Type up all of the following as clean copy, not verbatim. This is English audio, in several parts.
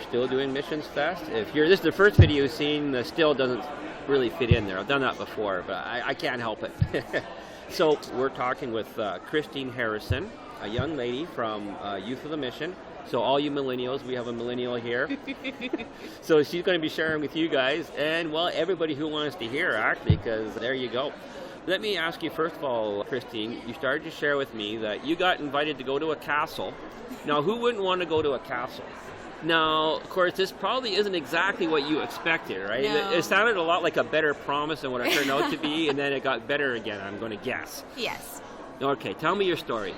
still doing Missions Fest. If this is the first video you've seen, the still doesn't really fit in there. I've done that before, but I can't help it. So we're talking with Christine Harrison, a young lady from Youth of the Mission. So all you millennials, we have a millennial here. So she's going to be sharing with you guys and, well, everybody who wants to hear, actually, because there you go. Let me ask you, first of all, Christine, you started to share with me that you got invited to go to a castle. Now, who wouldn't want to go to a castle? Now, of course, this probably isn't exactly what you expected, right? No. It sounded a lot like a better promise than what it turned out to be, and then it got better again, I'm going to guess. Yes. Okay, tell me your story.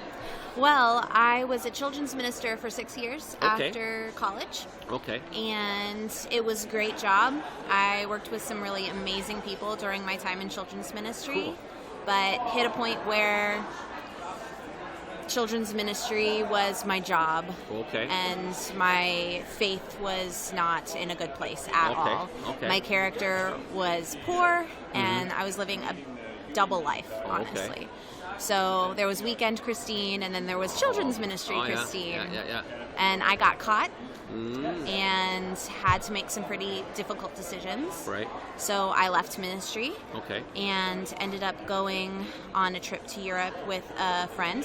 Well, I was a children's minister for 6 years Okay. after college, Okay. and it was a great job. I worked with some really amazing people during my time in children's ministry, Cool. but hit a point where children's ministry was my job, Okay. and my faith was not in a good place at all. Okay. My character was poor, and I was living a double life, Okay. honestly. So there was Weekend Christine, and then there was Children's Ministry Christine. Yeah. And I got caught and had to make some pretty difficult decisions. Right. So I left ministry Okay. and ended up going on a trip to Europe with a friend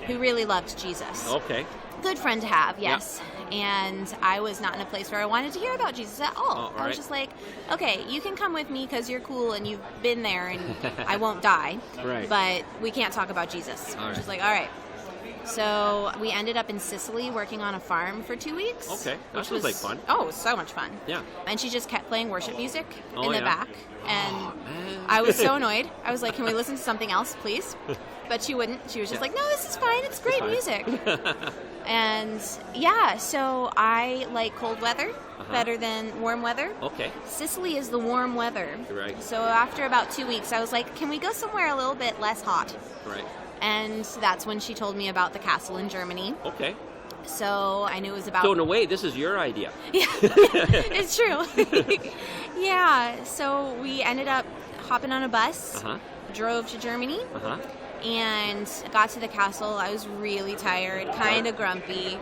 who really loved Jesus. Okay. Good friend to have, yes. And I was not in a place where I wanted to hear about Jesus at all. I was just like, okay, you can come with me because you're cool and you've been there and I won't die. Right. But we can't talk about Jesus. I was just like, all right. So we ended up in Sicily working on a farm for 2 weeks. Okay. That which sounds like fun. Oh, it was so much fun. Yeah. And she just kept playing worship music Oh, in the yeah. back. And man. I was so annoyed. I was like, can we listen to something else, please? But she wouldn't. She was just like, no, this is fine. It's great music. And yeah, so I like cold weather better than warm weather. Okay. Sicily is the warm weather. Right. So after about 2 weeks, I was like, can we go somewhere a little bit less hot? Right. And that's when she told me about the castle in Germany. Okay. So I knew it was about... So in a way, this is your idea. Yeah, it's true. Yeah, so we ended up hopping on a bus, drove to Germany, and got to the castle. I was really tired, kind of grumpy,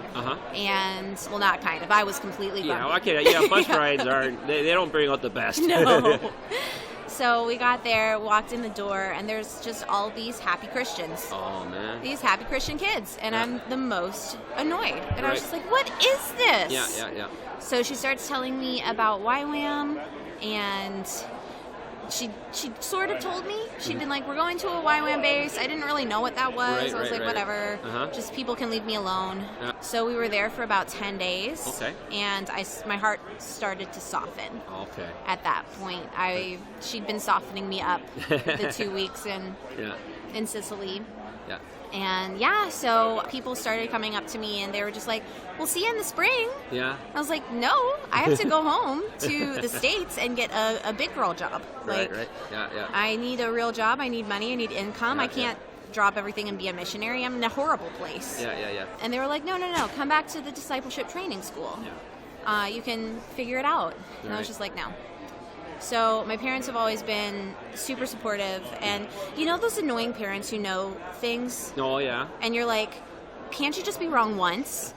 and, well, not kind of, I was completely grumpy. Yeah, okay, yeah, bus rides they don't bring out the best. No. So we got there, walked in the door, and there's just all these happy Christians. Oh, man. These happy Christian kids, and I'm the most annoyed. And I was Right. just like, what is this? Yeah. So she starts telling me about YWAM, and she sort of told me. She'd been like, we're going to a YWAM base. I didn't really know what that was. I was like, whatever. Just people can leave me alone. Yeah. So we were there for about 10 days. Okay. And my heart started to soften. Okay. At that point, she'd been softening me up the 2 weeks in Sicily. Yeah. And yeah, so people started coming up to me and they were just like, we'll see you in the spring. Yeah. I was like, no, I have to go home to the States and get a big girl job. Like, Right. Yeah. I need a real job. I need money. I need income. Yeah, I can't drop everything and be a missionary. I'm in a horrible place. Yeah. And they were like, no, come back to the discipleship training school. Yeah. You can figure it out. And I was just like, no. So my parents have always been super supportive, and you know those annoying parents who know things? Oh, yeah. And you're like, can't you just be wrong once?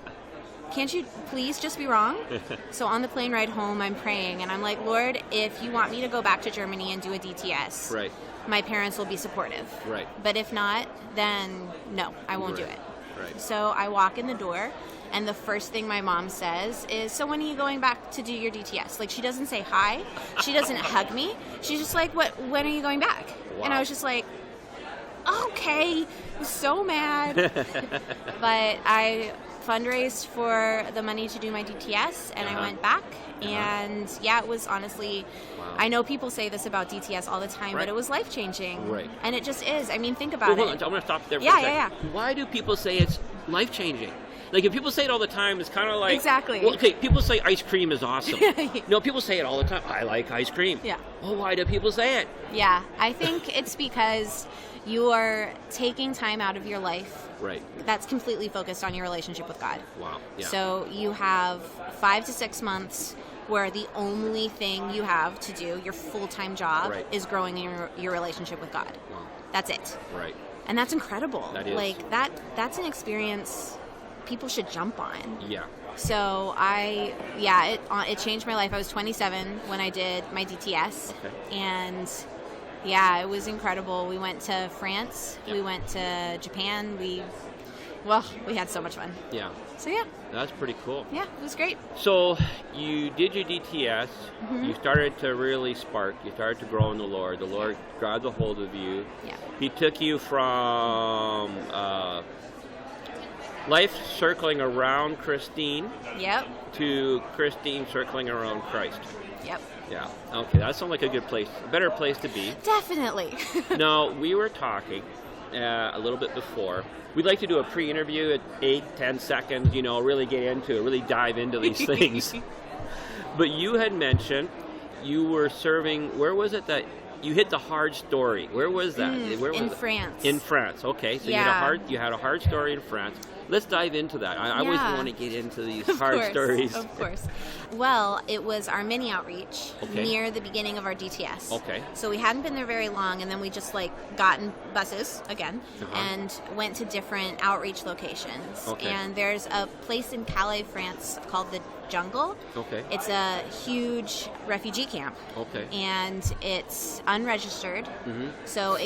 Can't you please just be wrong? So on the plane ride home, I'm praying, and I'm like, Lord, if you want me to go back to Germany and do a DTS, Right. my parents will be supportive. Right. But if not, then no, I won't do it. Right. So I walk in the door, and the first thing my mom says is, so when are you going back to do your DTS? Like, she doesn't say hi. She doesn't hug me. She's just like, when are you going back? Wow. And I was just like, okay. I was so mad. But I fundraised for the money to do my DTS, and I went back. And yeah, it was honestly, I know people say this about DTS all the time, but it was life-changing. Right. And it just is. I mean, think about Hold it. on, I'm going to stop there for Yeah, a second. yeah. Why do people say it's life-changing? Like, if people say it all the time, it's kind of like... Exactly. Well, okay, people say ice cream is awesome. No, people say it all the time. I like ice cream. Yeah. Well, why do people say it? Yeah, I think it's because you are taking time out of your life Right. that's completely focused on your relationship with God. Wow. Yeah. So you have 5 to 6 months where the only thing you have to do, your full-time job, is growing your relationship with God. Wow. That's it. Right. And that's incredible. That is. Like, that's an experience people should jump on. Yeah. So it changed my life. I was 27 when I did my DTS. Okay. And yeah, it was incredible. We went to France. Yeah. We went to Japan. We had so much fun. Yeah. So yeah. That's pretty cool. Yeah, it was great. So you did your DTS. Mm-hmm. You started to really spark. You started to grow in the Lord. The Lord grabbed a hold of you. Yeah. He took you from life circling around Christine Yep. to Christine circling around Christ. Yep. Yeah. Okay, that sounds like a good place, a better place to be. Definitely. Now, we were talking a little bit before. We'd like to do a pre-interview at 8-10 seconds, really get into it, really dive into these things. But you had mentioned you were serving, where was it that you hit the hard story? Where was that? Where was in it? France. In France, okay. So Yeah. you had a hard story in France. Let's dive into that. I always Yeah. want to get into these Of hard course, stories. Of course. Well, it was our mini outreach Okay. near the beginning of our DTS. Okay. So we hadn't been there very long, and then we just got in buses again Uh-huh. and went to different outreach locations. Okay. And there's a place in Calais, France called the Jungle. Okay. It's a huge refugee camp. Okay. And it's unregistered, Mm-hmm. so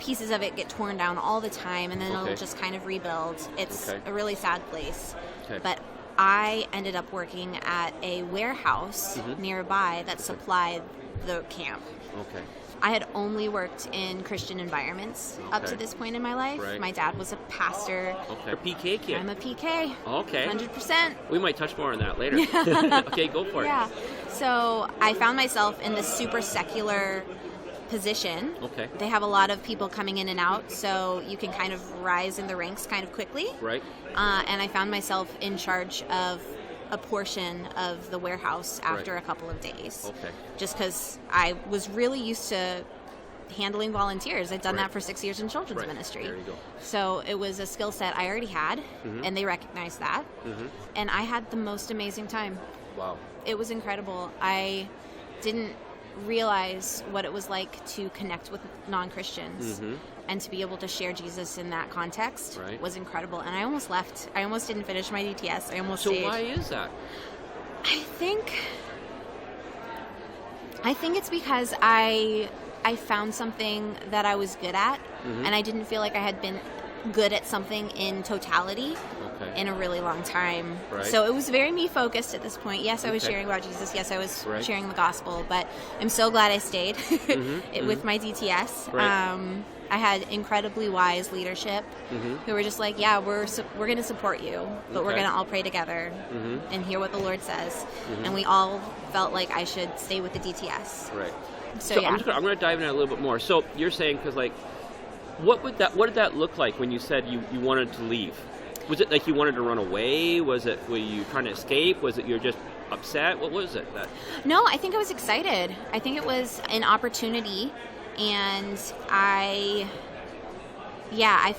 pieces of it get torn down all the time, and then Okay. it'll just kind of rebuild. It's Okay. a really sad place. Okay. But I ended up working at a warehouse Mhm. nearby that supplied the camp. Okay. I had only worked in Christian environments up Okay. to this point in my life. Right. My dad was a pastor. Okay. You're a PK kid. I'm a PK. Okay. 100%. We might touch more on that later. Okay, go for it. Yeah. So I found myself in this super secular position. Okay. They have a lot of people coming in and out, so you can kind of rise in the ranks kind of quickly. Right. And I found myself in charge of a portion of the warehouse after Right. a couple of days. Okay. Just because I was really used to handling volunteers. I'd done Right. that for 6 years in children's Right. ministry. There you go. So it was a skill set I already had, Mhm. and they recognized that. Mm-hmm. And I had the most amazing time. Wow. It was incredible. I didn't realize what it was like to connect with non-Christians, Mhm. and to be able to share Jesus in that context Right. was incredible. And I almost left. I almost didn't finish my DTS. I almost So stayed. why is that? I think it's because I found something that I was good at, Mhm. and I didn't feel like I had been good at something in totality Okay. in a really long time. Right. So it was very me focused at this point. Yes, I was Okay. sharing about Jesus. Yes, I was Right. sharing the gospel, but I'm so glad I stayed with my DTS. Right. I had incredibly wise leadership Mhm. who were just like, yeah, we're going to support you, but we're Okay. going to all pray together Mhm. and hear what the Lord says. Mhm. And we all felt like I should stay with the DTS. Right. So yeah. I'm going to dive in a little bit more. So you're saying, because what did that look like when you said you wanted to leave? Was it like you wanted to run away? Were you trying to escape? Was it you're just upset? What was it? No, I think I was excited. I think it was an opportunity, and I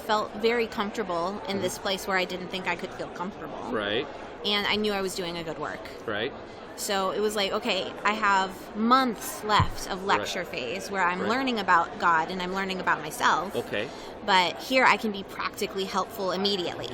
felt very comfortable in this place where I didn't think I could feel comfortable. Right. And I knew I was doing a good work. Right. So it was like, okay, I have months left of lecture phase where I'm learning about God and I'm learning about myself. Okay. But here I can be practically helpful immediately.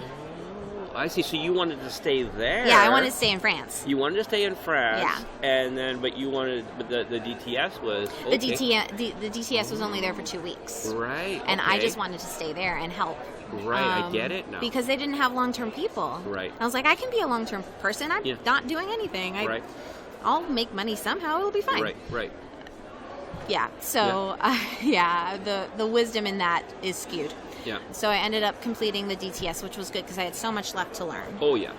I see. So you wanted to stay there. Yeah, I wanted to stay in France. You wanted to stay in France. Yeah. And then, but the DTS was okay. The DTS was only there for 2 weeks. Right. And I okay. just wanted to stay there and help. Right, I get it now. Because they didn't have long-term people. Right. I was like, I can be a long-term person. I'm not doing anything. Right. I'll make money somehow. It'll be fine. Right. Yeah. So, the wisdom in that is skewed. Yeah. So I ended up completing the DTS, which was good because I had so much left to learn. Oh, yeah.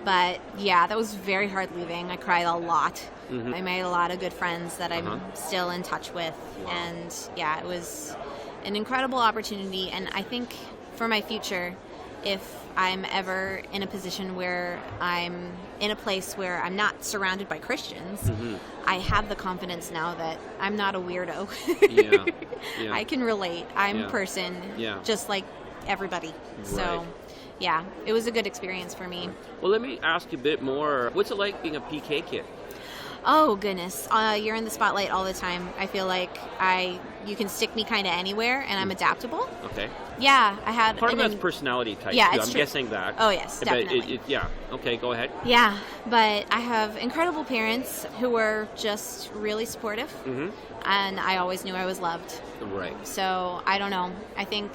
But, that was very hard leaving. I cried a lot. Mhm. I made a lot of good friends that I'm Uh-huh. still in touch with. Wow. And, it was an incredible opportunity. And I think for my future, if I'm ever in a position where I'm in a place where I'm not surrounded by Christians, Mhm. I have the confidence now that I'm not a weirdo. Yeah. I can relate. I'm Yeah. a person just like everybody. So, Right. it was a good experience for me. Well, let me ask you a bit more. What's it like being a PK kid? Oh, goodness. You're in the spotlight all the time. I feel like you can stick me kind of anywhere, and I'm adaptable. Okay. Yeah, I had... Part of that's personality type, yeah, too. it's I'm true. guessing that. Oh, yes, definitely. Yeah. Okay, go ahead. Yeah, but I have incredible parents who were just really supportive, and I always knew I was loved. Right. So, I don't know. I think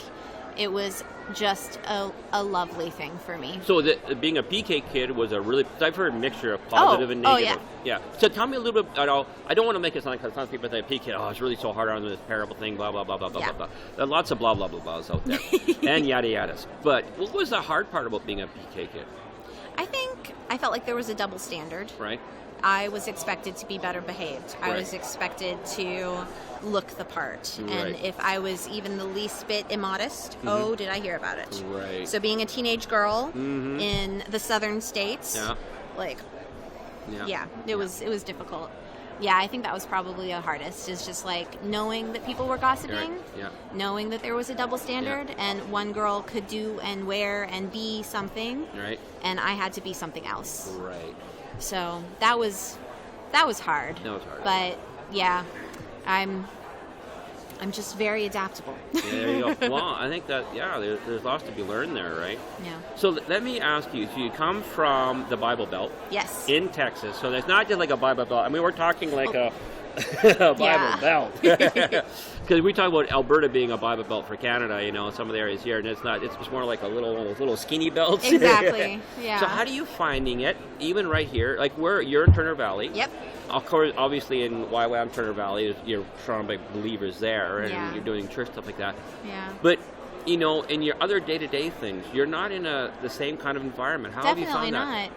it was just a lovely thing for me. So being a PK kid was a really... I've heard a mixture of positive and negative. Oh, yeah. So tell me a little bit... I don't want to make it sound like some people say PK, it's really so hard on this terrible thing, blah, blah, blah, blah, blah, blah. There are lots of blah, blah, blah, blahs out there. And yada, yadas. But what was the hard part about being a PK kid? I felt like there was a double standard. Right. I was expected to be better behaved. Right. I was expected to look the part. Right. And if I was even the least bit immodest, oh, did I hear about it? Right. So being a teenage girl in the southern states, it was difficult. Yeah, I think that was probably the hardest, is just like knowing that people were gossiping, knowing that there was a double standard, and one girl could do and wear and be something, and I had to be something else. Right. So that was hard. That was hard. But yeah, I'm just very adaptable. There you go. Well, I think that there's lots to be learned there, right? Yeah. So let me ask you. So you come from the Bible Belt. Yes. In Texas. So there's not just like a Bible Belt. I mean, we're talking like a Bible Belt. Because we talk about Alberta being a Bible Belt for Canada, some of the areas here, and it's not. It's just more like one of those little skinny belts. Exactly. Yeah. So how do you finding it, even right here? Like you're in Turner Valley. Yep. Of course, obviously in YWAM Turner Valley, you're surrounded by believers there, and you're doing church stuff like that. Yeah. But in your other day-to-day things, you're not in the same kind of environment. How have you found that? Definitely not.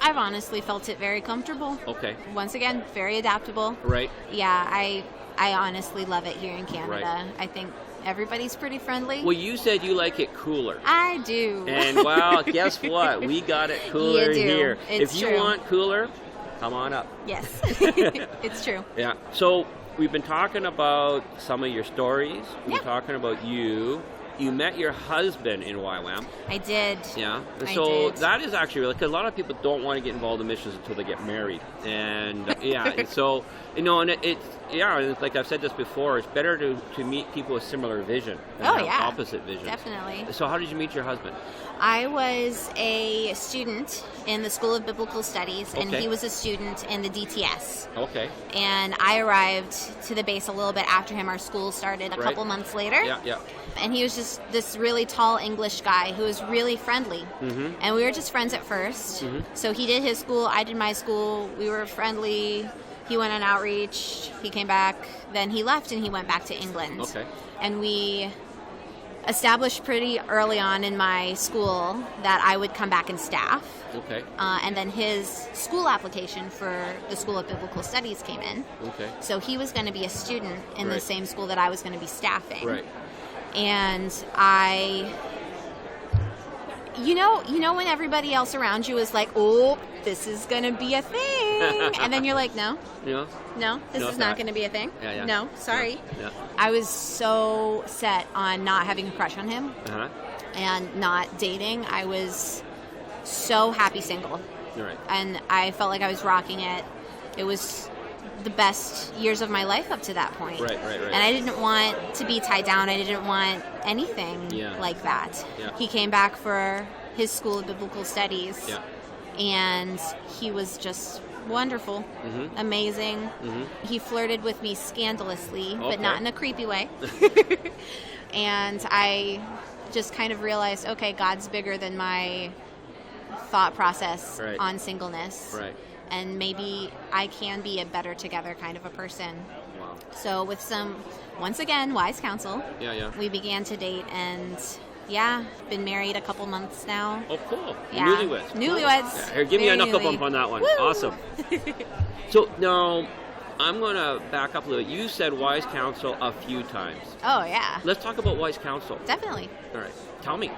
I've honestly felt it very comfortable. Okay. Once again, very adaptable. Right. Yeah, I honestly love it here in Canada. Right. I think everybody's pretty friendly. Well, you said you like it cooler. I do. And well, guess what? We got it cooler here. It's if you true. want cooler, come on up. Yes. It's true. Yeah. So we've been talking about some of your stories. We've been talking about you. You met your husband in YWAM. I did. Yeah. I So did. that is actually really, because a lot of people don't want to get involved in missions until they get married. And so, and it's like I've said this before, it's better to meet people with similar vision than opposite vision. Definitely. So how did you meet your husband? I was a student in the School of Biblical Studies, and he was a student in the DTS. Okay. And I arrived to the base a little bit after him. Our school started a couple months later. Yeah. And he was just this really tall English guy who was really friendly. Mm-hmm. And we were just friends at first. Mm-hmm. So he did his school, I did my school. We were friendly. He went on outreach. He came back. Then he left and he went back to England. Okay. And we established pretty early on in my school that I would come back and staff. Okay. And then his school application for the School of Biblical Studies came in. Okay. So he was going to be a student in the same school that I was going to be staffing. Right. And you know when everybody else around you is like, oh, this is going to be a thing. And then you're like, no, this is not going to be a thing. Yeah. No, sorry. Yeah. I was so set on not having a crush on him and not dating. I was so happy single. Right. And I felt like I was rocking it. It was the best years of my life up to that point. Right. And I didn't want to be tied down. I didn't want anything like that. Yeah. He came back for his School of Biblical Studies. Yeah. And he was just wonderful, amazing. Mm-hmm. He flirted with me scandalously, but not in a creepy way. And I just kind of realized, okay, God's bigger than my thought process on singleness. Right. And maybe I can be a better together kind of a person. Wow. So with some, once again, wise counsel, we began to date, and been married a couple months now. Oh, cool. Yeah. Newlyweds. Newlyweds. Yeah, here, give me a knuckle bump on that one. Woo! Awesome. So now, I'm going to back up a little bit. You said wise counsel a few times. Oh, yeah. Let's talk about wise counsel. Definitely. All right. Tell me.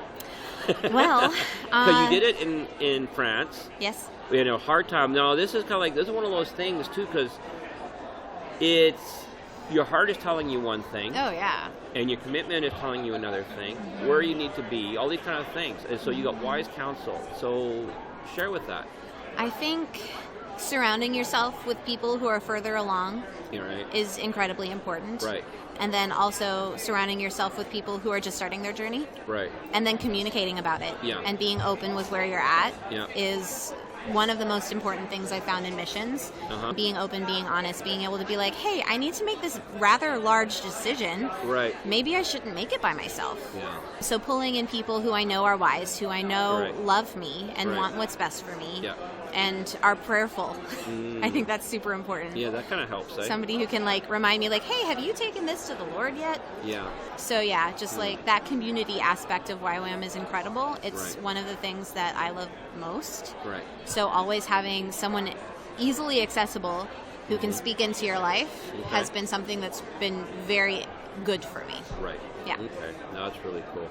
Well, because you did it in France. Yes. We had a hard time. Now, this is kind of like, this is one of those things, too, because it's, your heart is telling you one thing. Oh, yeah. And your commitment is telling you another thing, where you need to be, all these kind of things. And so you got wise counsel. So share with that. I think surrounding yourself with people who are further along is incredibly important. Right. And then also surrounding yourself with people who are just starting their journey. Right. And then communicating about it. Yeah. And being open with where you're at Yeah. is one of the most important things I found in missions. Being open, being honest, being able to be like, hey, I need to make this rather large decision. Right. Maybe I shouldn't make it by myself. Yeah. So pulling in people who I know are wise, who I know love me and want what's best for me. Yeah. And are prayerful. I think that's super important. Yeah, that kind of helps. Somebody who can like remind me, like, hey, have you taken this to the Lord yet? Yeah. So yeah, just like that community aspect of YWAM is incredible. It's one of the things that I love most. Right. So always having someone easily accessible who can speak into your life has been something that's been very good for me. Right. Yeah. Okay. No, that's really cool.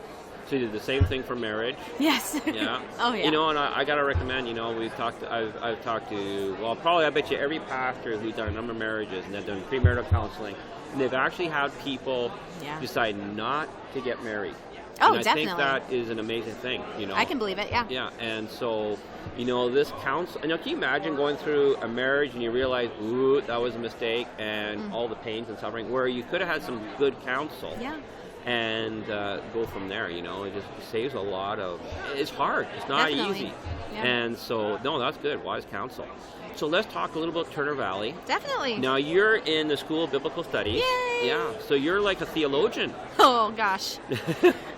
So you did the same thing for marriage. Yes. Yeah. Oh yeah. You know, and I gotta recommend. You know, I've talked to, well, probably I bet you every pastor who's done a number of marriages and they've done premarital counseling, and they've actually had people decide not to get married. Oh, and I definitely. think that is an amazing thing. You know. I can believe it. Yeah. Yeah, and so, you know, this counsel. And can you imagine going through a marriage and you realize, ooh, that was a mistake, and all the pains and suffering, where you could have had some good counsel. Yeah. And go from there, you know. It just saves a lot of... It's hard. It's not easy. Yeah. And so, no, that's good. Wise counsel. So let's talk a little about Turner Valley. Definitely. Now, you're in the School of Biblical Studies. Yay! Yeah, so you're like a theologian. Oh, gosh.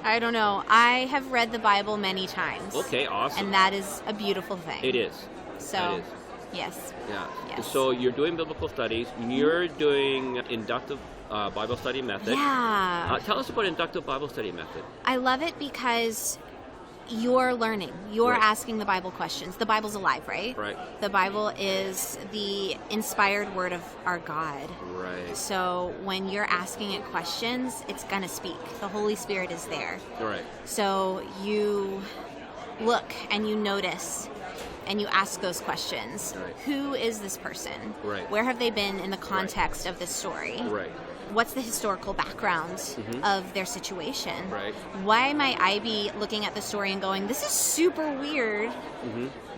I don't know. I have read the Bible many times. Okay, awesome. And that is a beautiful thing. It is. So, That is. yes. Yeah. Yes. So you're doing biblical studies. You're doing inductive Bible study method. Yeah. Tell us about inductive Bible study method. I love it because you're learning. You're asking the Bible questions. The Bible's alive, right? Right. The Bible is the inspired word of our God. Right. So when you're asking it questions, it's going to speak. The Holy Spirit is there. Right. So you look and you notice and you ask those questions. Right. Who is this person? Right. Where have they been in the context of this story? Right. What's the historical background of their situation? Right. Why might I be looking at the story and going, this is super weird,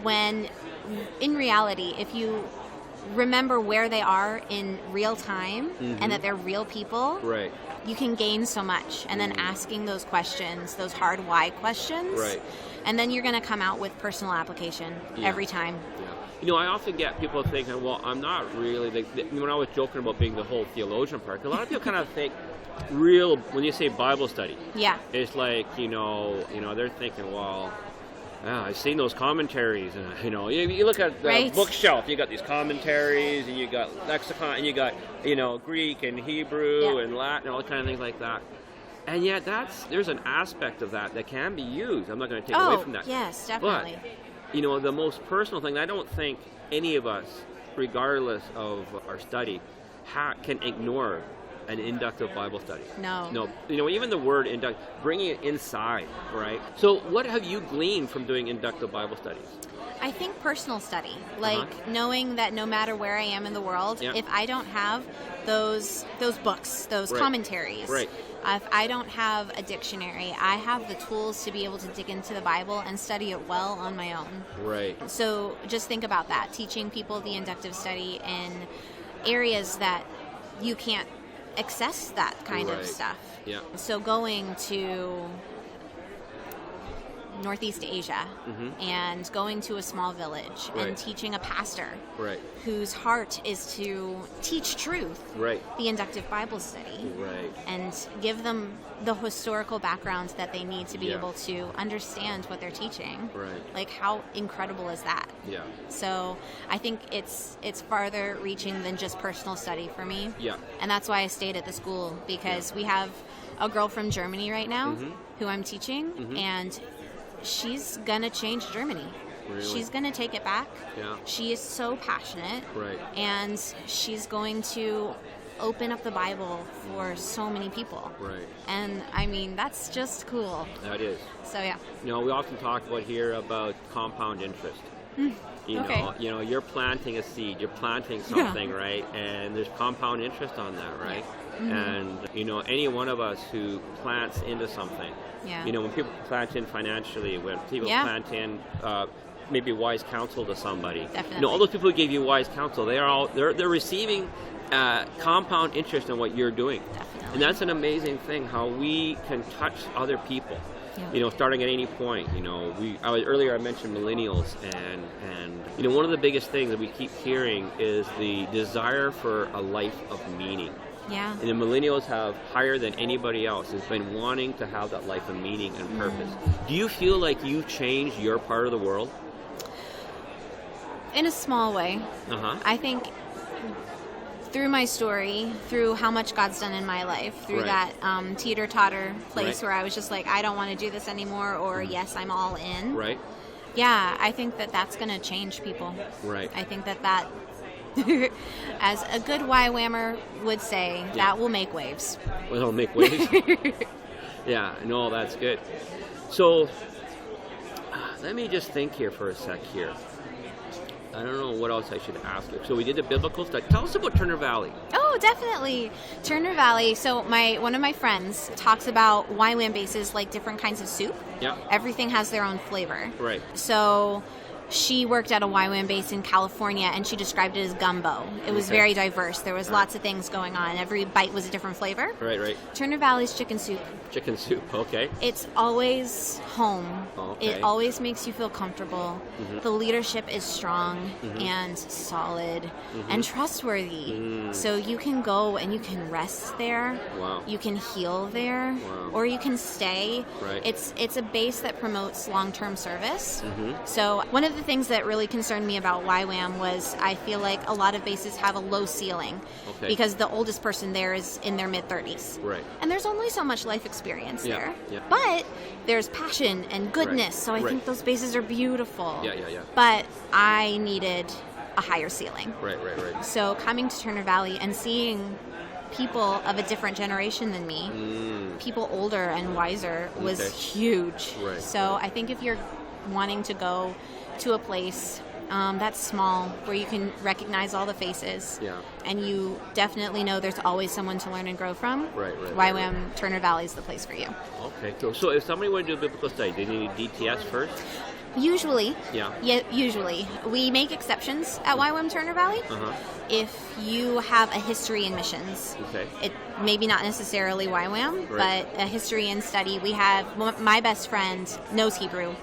when in reality, if you remember where they are in real time and that they're real people, Right. you can gain so much. And then asking those questions, those hard why questions, Right. and then you're going to come out with personal application every time. Yeah. You know, I often get people thinking, well, I'm not really, when I was joking about being the whole theologian part, a lot of people kind of think when you say Bible study, it's like, you know, they're thinking, well, I've seen those commentaries, and you look at the bookshelf, you got these commentaries, and you got lexicon, and you got, Greek and Hebrew and Latin, all kind of things like that. And yet there's an aspect of that can be used. I'm not going to take away from that. Yes, definitely. But, the most personal thing, I don't think any of us, regardless of our study, can ignore an inductive Bible study. No. Even the word inductive, bringing it inside, right? So what have you gleaned from doing inductive Bible studies? I think personal study, like knowing that no matter where I am in the world, if I don't have those books, those commentaries, if I don't have a dictionary, I have the tools to be able to dig into the Bible and study it well on my own. Right. So just think about that, teaching people the inductive study in areas that you can't access that kind of stuff. Yeah. So going to Northeast Asia and going to a small village and teaching a pastor whose heart is to teach truth, the inductive Bible study, and give them the historical background that they need to be able to understand what they're teaching. Like, how incredible is that? Yeah. So I think it's farther reaching than just personal study for me. Yeah. And that's why I stayed at the school, because we have a girl from Germany right now who I'm teaching, and she's gonna change Germany. Really? She's gonna take it back. Yeah. She is so passionate. And she's going to open up the Bible for so many people. And I mean, that's just cool. That is. So yeah. We often talk about compound interest. You know, you're planting a seed, you're planting something, right? And there's compound interest on that, right? And, any one of us who plants into something, when people plant in financially, when people plant in maybe wise counsel to somebody. Definitely. You know, all those people who gave you wise counsel, they're receiving compound interest in what you're doing. Definitely. And that's an amazing thing, how we can touch other people. Yeah. You know, starting at any point. You know, earlier I mentioned millennials, and you know, one of the biggest things that we keep hearing is the desire for a life of meaning. Yeah. And the millennials have higher than anybody else has been wanting to have that life of meaning and purpose. Do you feel like you've changed your part of the world? In a small way. I think through my story, through how much God's done in my life, through that teeter-totter place where I was just like, I don't want to do this anymore, or yes, I'm all in. Right. Yeah, I think that that's going to change people. Right. I think that as a good YWAMer would say, that will make waves. Well, it'll make waves. Yeah, no, that's good. So, let me just think here for a sec here. I don't know what else I should ask you. So we did the biblical stuff. Tell us about Turner Valley. Oh, definitely. Turner Valley. So one of my friends talks about YWAM bases like different kinds of soup. Yeah. Everything has their own flavor. Right. So she worked at a YWAM base in California, and she described it as gumbo. It was very diverse. There was lots of things going on. Every bite was a different flavor. Right. Turner Valley's chicken soup. Chicken soup, okay. It's always home. Okay. It always makes you feel comfortable. The leadership is strong and solid and trustworthy. So you can go and you can rest there. Wow. You can heal there. Wow. Or you can stay. Right. It's a base that promotes long-term service. So one of the things that really concerned me about YWAM was I feel like a lot of bases have a low ceiling because the oldest person there is in their mid-30s. Right. And there's only so much life experience there. Yeah. But there's passion and goodness, so I think those bases are beautiful. Yeah. But I needed a higher ceiling. Right. So coming to Turner Valley and seeing people of a different generation than me, people older and wiser, was huge. Right. So I think if you're wanting to go to a place that's small, where you can recognize all the faces, and you definitely know there's always someone to learn and grow from, YWAM Turner Valley is the place for you. Okay, cool. So if somebody wanted to do a biblical study, do they need DTS first? Usually. Yeah, usually. We make exceptions at YWAM Turner Valley. If you have a history in missions, it maybe not necessarily YWAM, but a history in study. We have, my best friend knows Hebrew.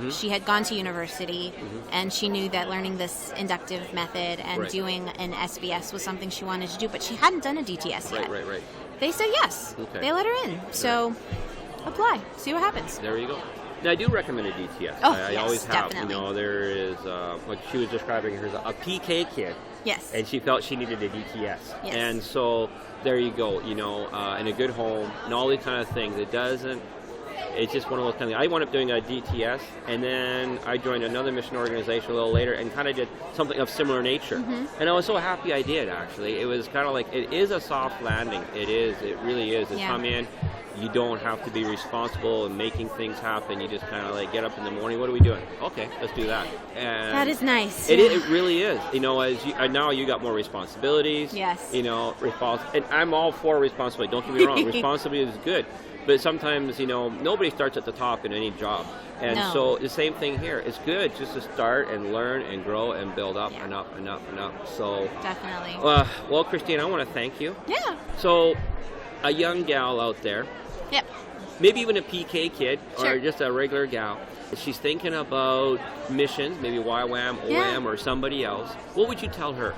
She had gone to university, and she knew that learning this inductive method and doing an SBS was something she wanted to do, but she hadn't done a DTS yet. Right. They said yes. They let her in. So apply. See what happens. There you go. Now, I do recommend a DTS. Oh, I yes, always have. definitely. You know, there is, like she was describing her, a PK kid. Yes. And she felt she needed a DTS. Yes. And so there you go, you know, in a good home and all these kind of things. It's just one of those kind of things. I wound up doing a DTS, and then I joined another mission organization a little later and kind of did something of similar nature. And I was so happy I did, actually. It was kind of like, it is a soft landing. It is. It really is. It's come in. You don't have to be responsible and making things happen. You just kind of like get up in the morning. What are we doing? Okay, let's do that. And that is nice. It really is. You know, now you got more responsibilities. Yes. You know, and I'm all for responsibility. Don't get me wrong. Responsibility is good. But sometimes, you know, nobody starts at the top in any job. And so the same thing here. It's good just to start and learn and grow and build up and up and up and up. So definitely. Well, Christine, I want to thank you. Yeah. So a young gal out there. Yep. Maybe even a PK kid Sure. or just a regular gal. She's thinking about missions, maybe YWAM, OM, or somebody else. What would you tell her?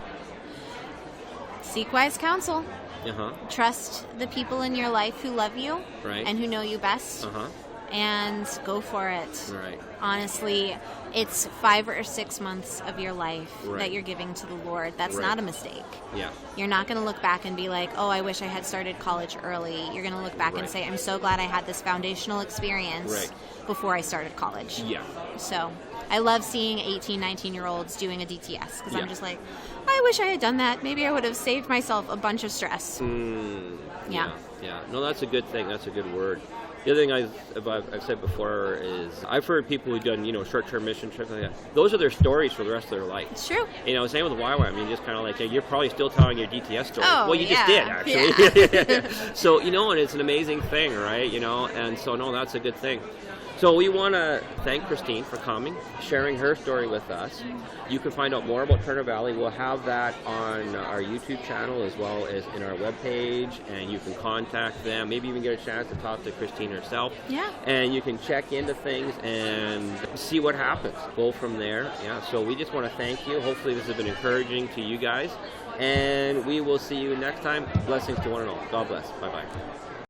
Seek wise counsel. Uh-huh. Trust the people in your life who love you and who know you best. Uh-huh. And go for it. Right. Honestly, it's 5 or 6 months of your life that you're giving to the Lord. That's not a mistake. Yeah. You're not going to look back and be like, oh, I wish I had started college early. You're going to look back and say, I'm so glad I had this foundational experience before I started college. Yeah. So I love seeing 18, 19-year-olds doing a DTS because I'm just like, I wish I had done that. Maybe I would have saved myself a bunch of stress. Yeah. No, that's a good thing. That's a good word. The other thing I've said before is I've heard people who've done, you know, short-term mission trips like that. Those are their stories for the rest of their life. It's true. You know, same with YWAM. You just kind of like, you're probably still telling your DTS story. Oh, well, you just did, actually. So, you know, and it's an amazing thing, right? You know, and so, no, that's a good thing. So we want to thank Christine for coming, sharing her story with us. You can find out more about Turner Valley. We'll have that on our YouTube channel as well as in our webpage, and you can contact them. Maybe even get a chance to talk to Christine herself. Yeah. And you can check into things and see what happens. Go from there. Yeah. So we just want to thank you. Hopefully this has been encouraging to you guys. And we will see you next time. Blessings to one and all. God bless. Bye-bye.